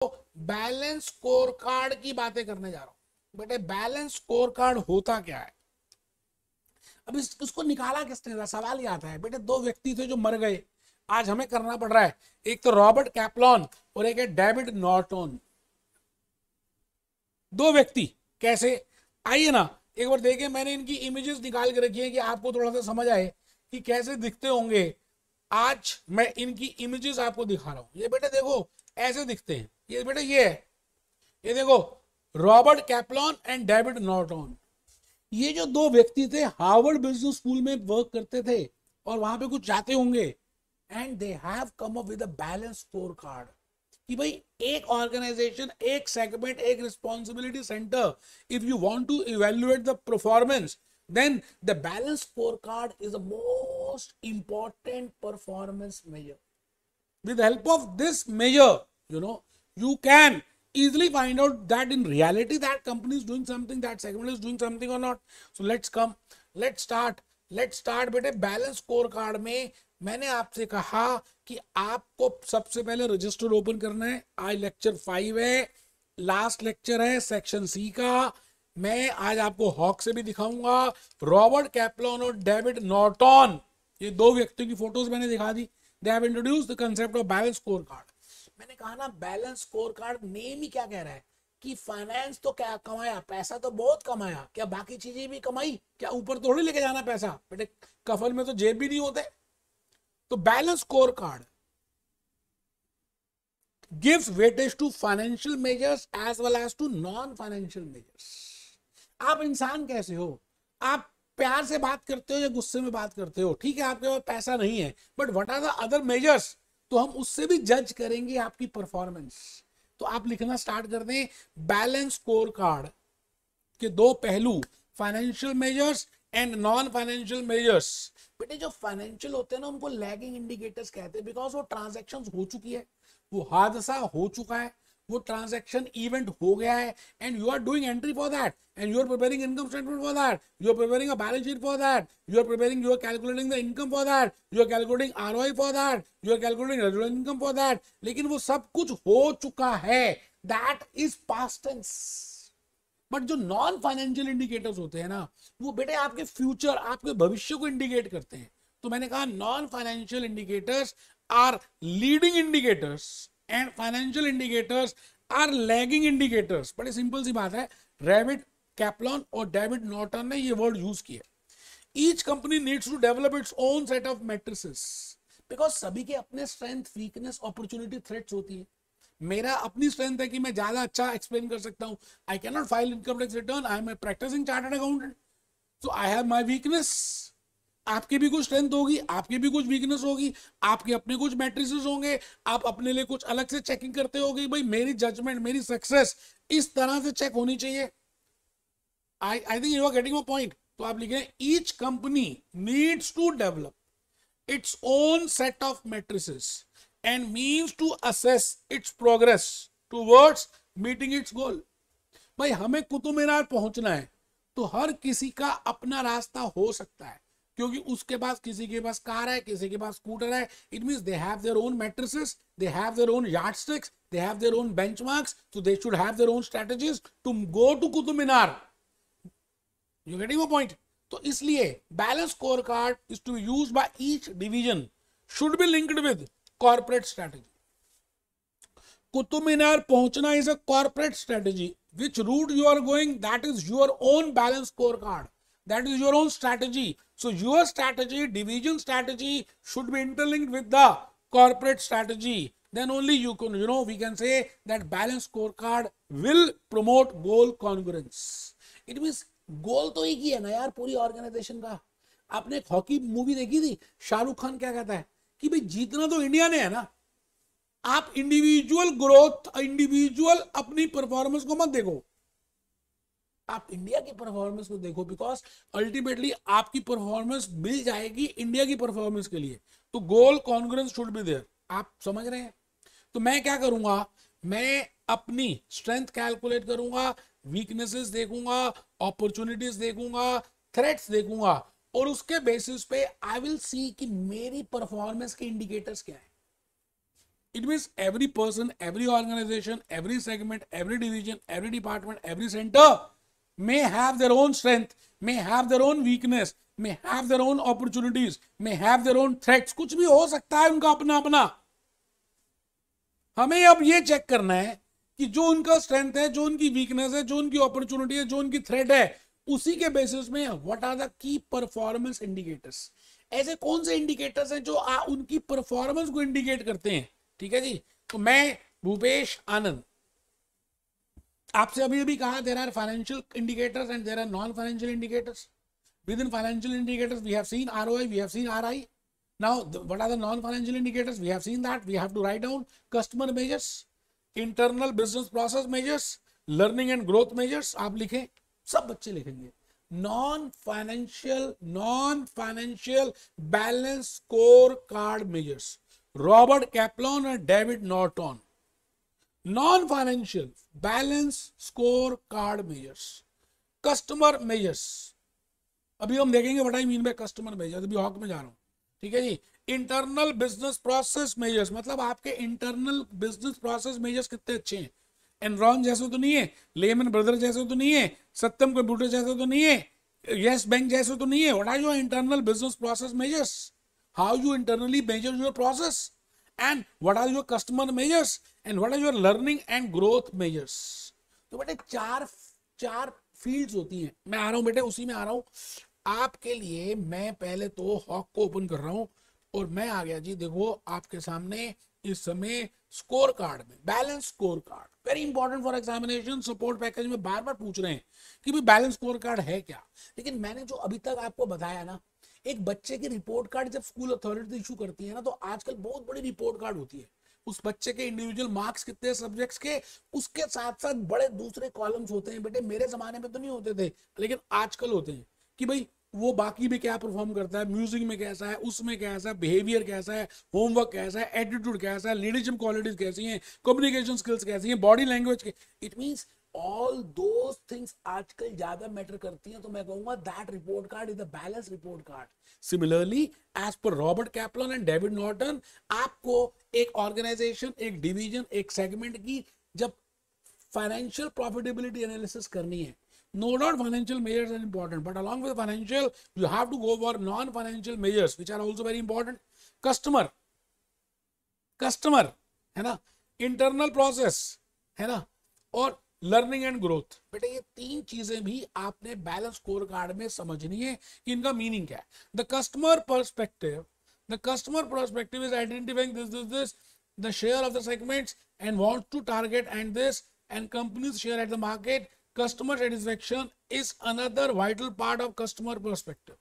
Balance score card की बातें करने जा रहा हूं बेटे। बैलेंस स्कोर कार्ड होता क्या है? अब इसको निकाला किसने था, सवाल ये आता है बेटे। दो व्यक्ति थे जो मर गए, आज हमें करना पड़ रहा है। एक तो रॉबर्ट कैप्लॉन और एक है डेविड नॉर्टन। दो व्यक्ति कैसे, आइए ना एक बार देखें। मैंने इनकी इमेजेस निकाल के रखी है कि आपको थोड़ा सा समझ आए कि कैसे दिखते होंगे। आज मैं इनकी इमेजेस आपको दिखा रहा हूं। ये बेटे देखो ऐसे दिखते हैं। ये बेटे ये है, ये देखो Robert Kaplan and David Norton. ये जो दो व्यक्ति थे हार्वर्ड बिजनेस स्कूल में वर्क करते थे और वहां पे कुछ जाते होंगे, and they have come up with a balance score card कि भाई एक ऑर्गेनाइजेशन, एक सेगमेंट, एक responsibility centre, if you want to evaluate the performance, then the balance scorecard is the most important performance measure. With the help of this measure, you can easily find out that in reality that company is doing something, that segment is doing something or not. So let's start बेटे। Balance score card में मैंने आपसे कहा कि आपको सबसे पहले register open करना है। आज लेक्चर 5 है, लास्ट लेक्चर है सेक्शन सी का। मैं आज आपको हॉक से भी दिखाऊंगा। रॉबर्ट कैप्लॉन और डेविड नॉर्टन, ये दो व्यक्तियों की फोटोज मैंने दिखा दी। They have introduced the concept of balance score card. मैंने कहा ना बैलेंस स्कोर कार्ड, नेम ही क्या कह रहा है कि फाइनेंस तो क्या कमाया, पैसा तो बहुत कमाया, क्या बाकी चीजें भी कमाई? क्या ऊपर थोड़ी लेके जाना पैसा बेटे, कफन में तो जेब भी नहीं होते। तो balance score card gives weightage to financial measures as well as to non-financial measures. आप इंसान कैसे हो, आप प्यार से बात करते हो या गुस्से में बात करते हो? ठीक है आपके पास पैसा नहीं है, but what are the other measures? तो हम उससे भी जज करेंगे आपकी परफॉर्मेंस। तो आप लिखना स्टार्ट कर दें। बैलेंस स्कोर कार्ड के दो पहलू, financial measures and non financial measures. बेटे जो फाइनेंशियल होते हैं ना उनको लैगिंग इंडिकेटर्स कहते हैं, बिकॉज वो ट्रांजैक्शंस हो चुकी है, वो हादसा हो चुका है, वो ट्रांजैक्शन इवेंट हो गया है, and you are doing entry for that, and you are preparing income statement for that, you are preparing a balance sheet for that, you are calculating the income for that, you are calculating ROI for that, you are calculating regular income for that. लेकिन वो सब कुछ हो चुका है, that is past tense. But जो non financial indicators होते हैं ना, वो बेटे आपके फ्यूचर, आपके भविष्य को इंडिकेट करते हैं। तो मैंने कहा non financial indicators are leading indicators and financial indicators are lagging indicators. बड़ी सिंपल सी बात है, रॉबर्ट कैप्लॉन और डेविड नॉर्टन ने ये वर्ड यूज किया। Each company needs to develop its own set of matrices, because सभी के अपने स्ट्रेंथ, वीकनेस, अपॉर्चुनिटी, थ्रेट्स होती है। मेरा अपनी स्ट्रेंथ है कि मैं ज्यादा अच्छा एक्सप्लेन कर सकता हूं। I can not file income tax return, I am a practicing chartered accountant, so I have my weakness. आपकी भी कुछ स्ट्रेंथ होगी, आपकी भी कुछ वीकनेस होगी, आपके अपने कुछ मैट्रिसेस होंगे, आप अपने लिए कुछ अलग से चेकिंग करते होगे। भाई मेरी जजमेंट, मेरी सक्सेस इस तरह से चेक होनी चाहिए। I think you are getting my point. तो आप लिखें each company needs to develop its own set of matrices and means to assess its progress towards meeting its goal. भाई हमें कुतुब मीनार पहुंचना है तो हर किसी का अपना रास्ता हो सकता है, क्योंकि उसके पास, किसी के पास कार है, किसी के पास स्कूटर है। It means they have their own matrices, they have their own yardsticks, they have their own benchmarks, so they should have their own strategies to go to Qutub Minar. You getting my point? तो इसलिए balance score card is to be used by each division, should be linked with corporate strategy. Qutub Minar पहुंचना is a corporate strategy. Which route you are going, that is your own balance scorecard. That is your own strategy. So your strategy, division strategy should be interlinked with the corporate strategy. Then only you can, we can say that balance scorecard will promote goal congruence. It means गोल तो एक ही है ना यार पूरी organisation का। आपने एक hockey movie देखी थी, शाहरुख खान क्या कहता है कि भाई जीतना तो इंडिया ने है ना। आप इंडिविजुअल ग्रोथ, इंडिविजुअल अपनी परफॉर्मेंस को मत देखो, आप इंडिया की परफॉर्मेंस को देखो, बिकॉज अल्टीमेटली आपकी परफॉर्मेंस मिल जाएगी इंडिया की परफॉर्मेंस के लिए। तो गोल कॉन्ग्रेंस शुड बी देयर। आप समझ रहे हैं? तो मैं क्या करूंगा, मैं अपनी स्ट्रेंथ कैलकुलेट करूंगा, वीकनेसेस देखूंगा, अपॉर्चुनिटीज देखूंगा, थ्रेट्स देखूंगा, और उसके बेसिस पे आई विल सी कि मेरी परफॉर्मेंस के इंडिकेटर्स क्या है। It means every person, every organization, every segment, every division, every department, every center may have their own strength, may have their own weakness, may have their own opportunities, may have their own threats. कुछ भी हो सकता है उनका अपना अपना. हमें अब ये चेक करना है कि जो उनका स्ट्रेंथ है, जो उनकी वीकनेस है, जो उनकी अपॉर्चुनिटी है, जो उनकी थ्रेट है, उसी के बेसिस में what are the key performance indicators. ऐसे कौन से इंडिकेटर्स हैं जो उनकी परफॉर्मेंस को इंडिकेट करते हैं. ठीक है जी. तो मैं भूपेश आनंद आपसे अभी अभी कहा there are financial indicators and there are non financial indicators. Within financial indicators we have seen ROI, we have seen RI. Now, what are the non-financial indicators? We have seen that. We have to write down customer measures, internal business process measures, learning and growth measures. आप लिखें, सब बच्चे लिखेंगे. Non-financial balance scorecard measures. Robert Kaplan and David Norton. Non-financial balance scorecard measures. Customer measures. अभी हम देखेंगे what I mean by customer measures. अभी hoc में जा रहा हूं. ठीक है जी. इंटरनल बिजनेस प्रोसेस मेजर्स, मतलब आपके इंटरनल बिजनेस प्रोसेस मेजर्स कितने अच्छे हैं. एनरॉन जैसे तो नहीं है, लेमन ब्रदर जैसे तो नहीं है, सत्यम कंप्यूटर जैसे तो नहीं है, यस बैंक जैसे तो नहीं है. What are your internal business process measures? How you internally measure your process, and what are your customer measures, and what are your learning and growth measures. तो बेटे चार फील्ड्स होती हैं. मैं आ रहा हूं बेटे, उसी में आ रहा हूं आपके लिए. मैं पहले तो हॉक को ओपन कर रहा हूं और मैं आ गया जी. देखो आपके सामने इस समय स्कोर कार्ड में balance score card, very important for examination. Support package में बार बार पूछ रहे हैं कि भाई बैलेंस स्कोर कार्ड है क्या. लेकिन मैंने जो अभी तक आपको बताया ना, एक बच्चे की रिपोर्ट कार्ड जब स्कूल अथॉरिटी इशू करती है ना, तो आजकल बहुत बड़ी रिपोर्ट कार्ड होती है. उस बच्चे के इंडिविजुअल मार्क्स कितने सब्जेक्ट्स के, उसके साथ साथ बड़े दूसरे कॉलम्स होते हैं. बेटे मेरे जमाने में तो नहीं होते थे, लेकिन आजकल होते हैं कि भाई वो बाकी में क्या परफॉर्म करता है, म्यूजिक में कैसा है, उसमें कैसा है, बिहेवियर कैसा है, होमवर्क कैसा है, एटीट्यूड कैसा है, लीडरशिप क्वालिटीज कैसी हैं, कम्युनिकेशन स्किल्स कैसी हैं, बॉडी लैंग्वेज के. It means all those things आजकल ज्यादा मैटर करती हैं. तो मैं कहूंगा that report card is the balance report card. Similarly as per Robert Kaplan and David Norton, आपको एक ऑर्गेनाइजेशन, एक डिवीजन, एक सेगमेंट की जब फाइनेंशियल प्रॉफिटेबिलिटी एनालिसिस करनी है, no doubt financial measures are important, but along with financial you have to go for non-financial measures which are also very important. customer है ना, internal process है ना, और लर्निंग एंड ग्रोथ. बेटे ये तीन चीजें भी आपने बैलेंस स्कोर कार्ड में समझनी है कि इनका मीनिंग क्या है. The customer perspective is identifying this the share of the segments and wants to target and this and companies share at the market. Customer satisfaction is another vital part of customer perspective.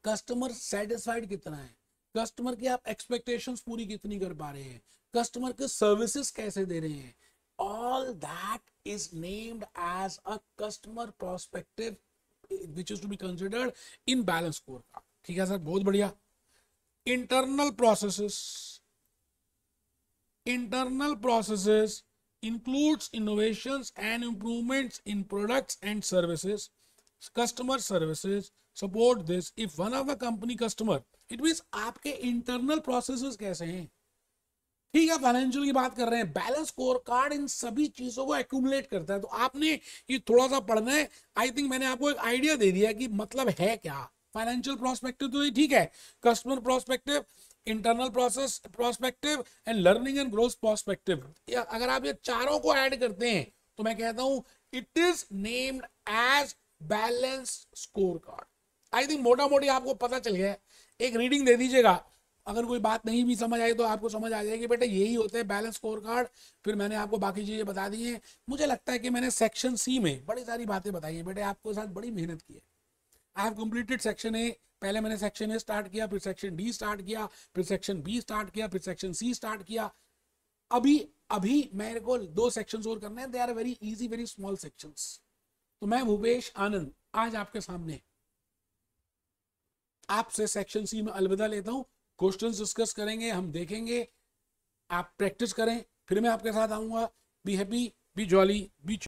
Customer satisfied कितना है, customer की आप expectations पूरी कितनी कर पा रहे हैं, कस्टमर के सर्विसेज कैसे दे रहे हैं. All that is named as a customer perspective which is to be considered in balance score card. ठीक है सर, बहुत बढ़िया. Internal processes includes innovations and improvements in products and services. Customer services support this. If one of the company customer, it means आपके internal processes कैसे हैं. ठीक है, financial की बात कर रहे हैं. बैलेंस स्कोर कार्ड इन सभी चीजों को एक्यूमुलेट करता है. तो आपने ये थोड़ा सा पढ़ना है. आई थिंक मैंने आपको एक आइडिया दे दिया कि मतलब है क्या. फाइनेंशियल प्रोस्पेक्टिव तो ये ठीक है, customer prospective, internal process prospective and learning and growth prospective. अगर आप ये चारों को ऐड करते हैं तो मैं कहता हूं it is named as balance score card. I think मोटा मोटी आपको पता चल गया. एक रीडिंग दे दीजिएगा, अगर कोई बात नहीं भी समझ आई तो आपको समझ आ जाएगी बेटा यही होते हैं बैलेंस स्कोर कार्ड. फिर मैंने आपको बाकी चीजें बता दी हैं. मुझे लगता है कि मैंने सेक्शन सी में बड़ी सारी बातें बताई हैं. बेटे आपके साथ बड़ी मेहनत की है. I have completed section A. पहले मैंने सेक्शन ए स्टार्ट किया, फिर सेक्शन डी स्टार्ट किया, फिर सेक्शन बी स्टार्ट किया, फिर सेक्शन सी स्टार्ट किया. अभी मेरे को 2 सेक्शंस और करने हैं. They are very easy, very small sections. तो मैं भूपेश आनंद आज आपके सामने आपसे सेक्शन सी में अलविदा लेता हूं. क्वेश्चंस डिस्कस करेंगे, हम देखेंगे, आप प्रैक्टिस करें, फिर मैं आपके साथ आऊंगा. Be happy, be jolly, B